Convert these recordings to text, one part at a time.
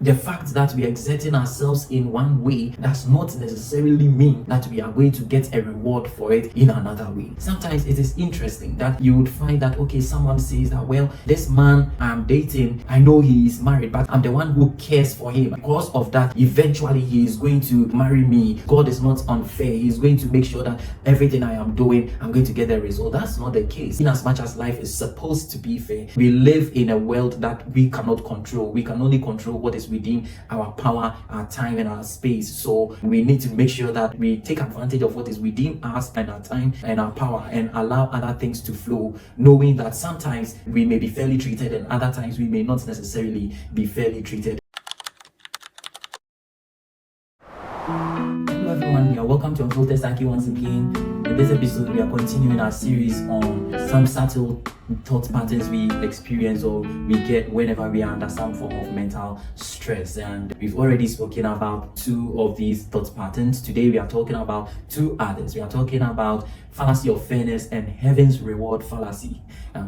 The fact that we are exerting ourselves in one way does not necessarily mean that we are going to get a reward for it in another way. Sometimes it is interesting that you would find that, okay, someone says that, well, this man I'm dating, I know he is married, but I'm the one who cares for him. Because of that, eventually he is going to marry me. God is not unfair. He's going to make sure that everything I am doing, I'm going to get the result. That's not the case. In as much as life is supposed to be fair, we live in a world that we cannot control. We can only control what is within our power, our time, and our space. So we need to make sure that we take advantage of what is within us and our time and our power, and allow other things to flow, knowing that sometimes we may be fairly treated and other times we may not necessarily be fairly treated. Hello everyone, you're welcome to Unfiltered Psyche once again. In this episode, we are continuing our series on some subtle thought patterns we experience or we get whenever we are under some form of mental stress. And we've already spoken about two of these thought patterns. Today we are talking about two others. We are talking about fallacy of fairness and heaven's reward fallacy.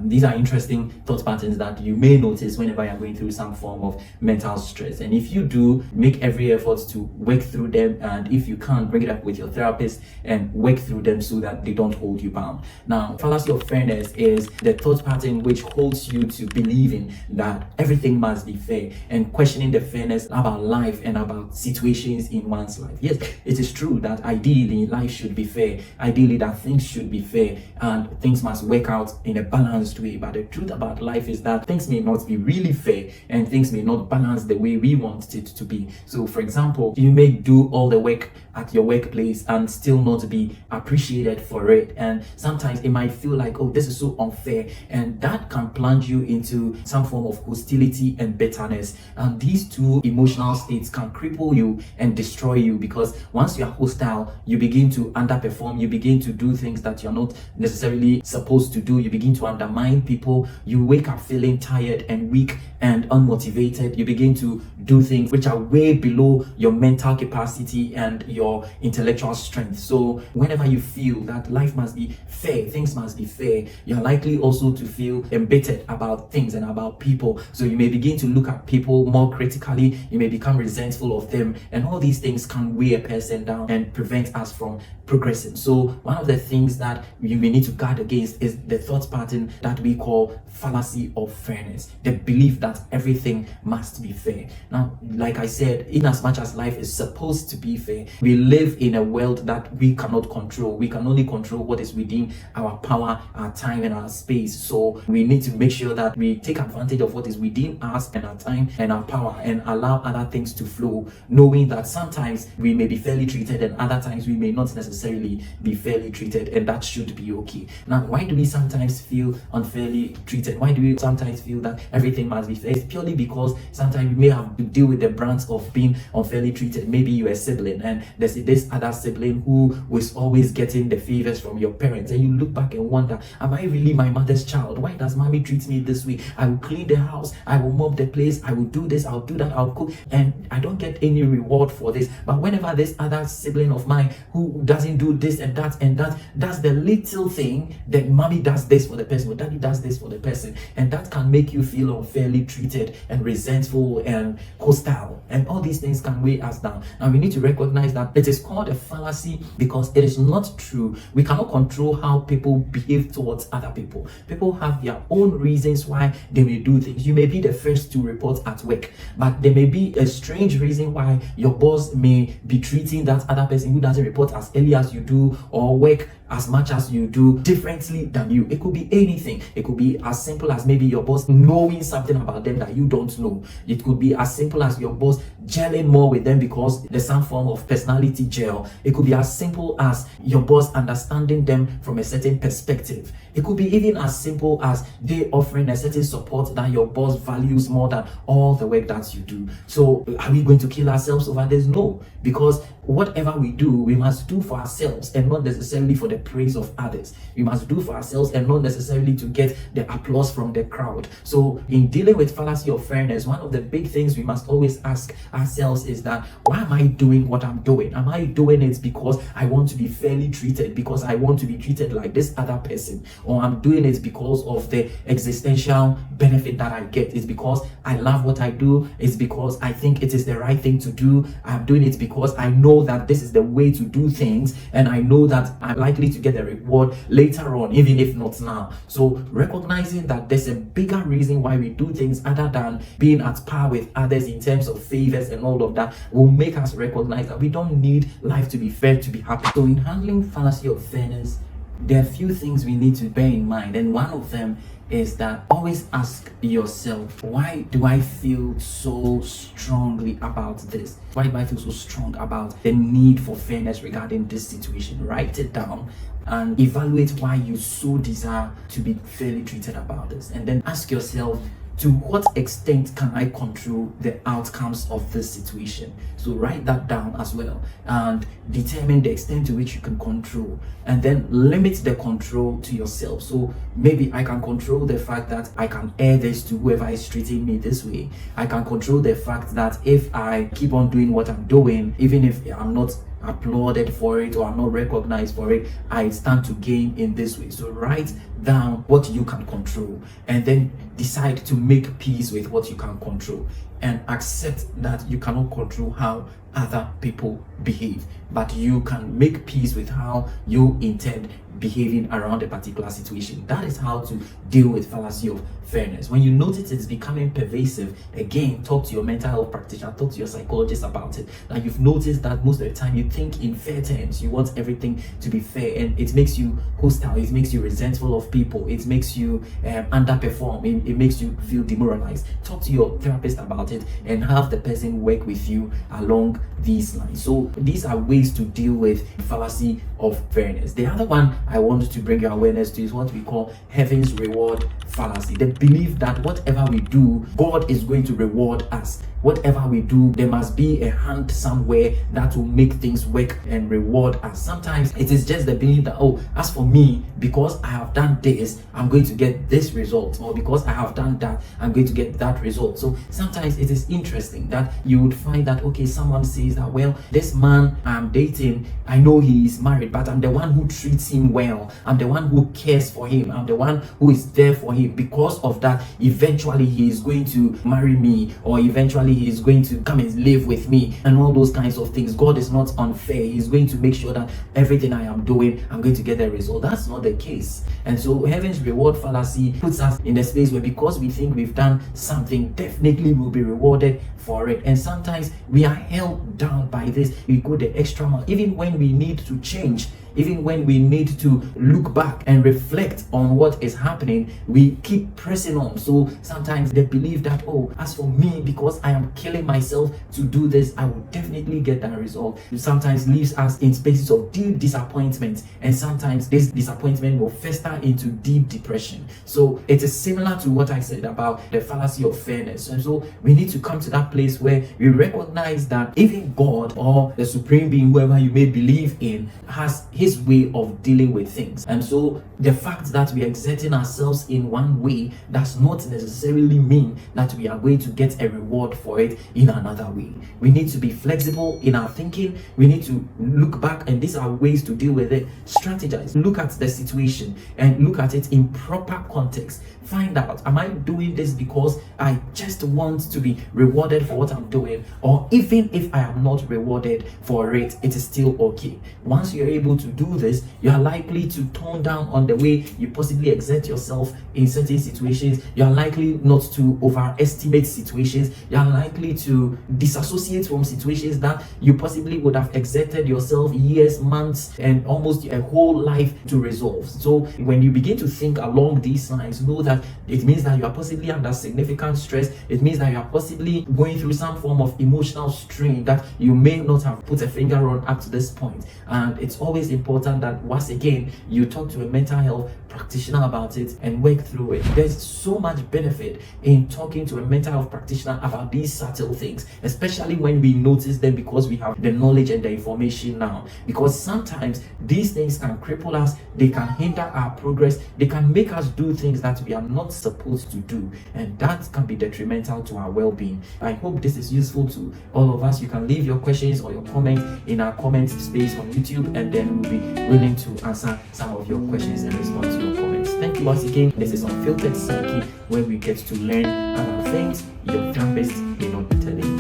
These are interesting thought patterns that you may notice whenever you're going through some form of mental stress. And if you do, make every effort to work through them, and if you can't, bring it up with your therapist and work through them so that they don't hold you bound. Now, fallacy of fairness is the thought pattern which holds you to believing that everything must be fair and questioning the fairness about life and about situations in one's life. Yes, it is true that ideally life should be fair, ideally that things should be fair and things must work out in a balanced way. But the truth about life is that things may not be really fair and things may not balance the way we want it to be. So for example, you may do all the work at your workplace and still not be appreciated for it, and sometimes it might feel like, oh, this is so unfair, and that can plunge you into some form of hostility and bitterness. And these two emotional states can cripple you and destroy you, because once you are hostile, you begin to underperform, you begin to do things that you're not necessarily supposed to do, you begin to undermine people, you wake up feeling tired and weak and unmotivated, you begin to do things which are way below your mental capacity and your intellectual strength. So whenever you feel that life must be fair, things must be fair, you're likely also to feel embittered about things and about people. So you may begin to look at people more critically, you may become resentful of them, and all these things can weigh a person down and prevent us from progressing. So one of the things that you may need to guard against is the thought pattern that we call fallacy of fairness, the belief that everything must be fair. Now, like I said, in as much as life is supposed to be fair, we live in a world that we cannot control. We can only control what is within our power, our time, and our space. So we need to make sure that we take advantage of what is within us and our time and our power, and allow other things to flow, knowing that sometimes we may be fairly treated and other times we may not necessarily be fairly treated, and that should be okay. Now, why do we sometimes feel unfairly treated? Why do we sometimes feel that everything must be fair? It's purely because sometimes you may have to deal with the brunt of being unfairly treated. Maybe you're a sibling and there's this other sibling who was always getting the favors from your parents, and you look back and wonder, am I really my mother's child? Why does mommy treat me this way? I will clean the house, I will mop the place, I will do this, I'll do that, I'll cook, and I don't get any reward for this. But whenever this other sibling of mine who doesn't do this and that does the little thing, then mommy does this for the person, or daddy does this for the person, and that can make you feel unfairly treated and resentful and hostile, and all these things can weigh us down. And we need to recognize that it is called a fallacy because it is not true. We cannot control how people behave towards other people. People have their own reasons why they may do things. You may be the first to report at work, but there may be a strange reason why your boss may be treating that other person who doesn't report as early as you do or work as much as you do differently than you. It could be anything. It could be as simple as maybe your boss knowing something about them that you don't know. It could be as simple as your boss gelling more with them because there's some form of personality gel. It could be as simple as your boss understanding them from a certain perspective. It could be even as simple as they offering a certain support that your boss values more than all the work that you do. So are we going to kill ourselves over this? No, because whatever we do, we must do for ourselves and not necessarily for the praise of others. We must do for ourselves and not necessarily to get the applause from the crowd. So in dealing with fallacy of fairness, one of the big things we must always ask ourselves is that, why am I doing what I'm doing? Am I doing it because I want to be fairly treated, because I want to be treated like this other person, or I'm doing it because of the existential benefit that I get? It's because I love what I do. It's because I think it is the right thing to do. I'm doing it because I know that this is the way to do things, and I know that I'm likely to get a reward later on, even if not now. So recognizing that there's a bigger reason why we do things other than being at par with others in terms of favors and all of that will make us recognize that we don't need life to be fair to be happy. So in handling fallacy of fairness, there are a few things we need to bear in mind, and one of them is that always ask yourself, why do I feel so strongly about this? Why do I feel so strong about the need for fairness regarding this situation? Write it down and evaluate why you so desire to be fairly treated about this, and then ask yourself, to what extent can I control the outcomes of this situation? So write that down as well and determine the extent to which you can control, and then limit the control to yourself. So maybe I can control the fact that I can air this to whoever is treating me this way. I can control the fact that if I keep on doing what I'm doing, even if I'm not applauded for it or I'm not recognized for it, I stand to gain in this way. So write down what you can control, and then decide to make peace with what you can control, and accept that you cannot control how other people behave, but you can make peace with how you intend behaving around a particular situation. That is how to deal with fallacy of fairness. When you notice it's becoming pervasive, again, talk to your mental health practitioner, talk to your psychologist about it. That you've noticed that most of the time you think in fair terms, you want everything to be fair, and it makes you hostile, it makes you resentful of people, it makes you underperform, it makes you feel demoralized. Talk to your therapist about it and have the person work with you along these lines. So these are ways to deal with fallacy of fairness. The other one I want to bring your awareness to is what we call heaven's reward fallacy. The belief that whatever we do, God is going to reward us. Whatever we do, there must be a hand somewhere that will make things work and reward us. Sometimes it is just the belief that, oh, as for me, because I have done this, I'm going to get this result, or because I have done that, I'm going to get that result. So sometimes it is interesting that you would find that, okay, someone says that, well, this man I'm dating, I know he is married, but I'm the one who treats him well, I'm the one who cares for him, I'm the one who is there for him. Because of that, eventually he is going to marry me, or eventually he is going to come and live with me, and all those kinds of things. God is not unfair. He's going to make sure that everything I am doing, I'm going to get a result. That's not the case. And so heaven's reward fallacy puts us in a space where, because we think we've done something, definitely we'll be rewarded for it. And sometimes we are held down by this. We go the extra mile, even when we need to change. Even when we need to look back and reflect on what is happening, we keep pressing on. So sometimes they believe that, oh, as for me, because I am killing myself to do this, I will definitely get that result. It sometimes leaves us in spaces of deep disappointment, and sometimes this disappointment will fester into deep depression. So it is similar to what I said about the fallacy of fairness. And so we need to come to that place where we recognize that even God, or the supreme being, whoever you may believe in, has his way of dealing with things. And so the fact that we are exerting ourselves in one way does not necessarily mean that we are going to get a reward for it in another way. We need to be flexible in our thinking. We need to look back, and these are ways to deal with it. Strategize, look at the situation and look at it in proper context. Find out, am I doing this because I just want to be rewarded for what I'm doing, or even if I am not rewarded for it, it is still okay. Once you're able to do this, you are likely to tone down on the way you possibly exert yourself in certain situations. You are likely not to overestimate situations. You are likely to disassociate from situations that you possibly would have exerted yourself years, months, and almost a whole life to resolve. So when you begin to think along these lines, know that it means that you are possibly under significant stress. It means that you are possibly going going through some form of emotional strain that you may not have put a finger on up to this point. And it's always important that once again you talk to a mental health practitioner about it and work through it. There's so much benefit in talking to a mental health practitioner about these subtle things, especially when we notice them, because we have the knowledge and the information now. Because sometimes these things can cripple us, they can hinder our progress, they can make us do things that we are not supposed to do, and that can be detrimental to our well-being. I hope this is useful to all of us. You can leave your questions or your comments in our comment space on YouTube, and then we'll be willing to answer some of your questions and respond to your comments. Thank you once again. This is Unfiltered Psyche, where we get to learn about things your therapist may not be telling you.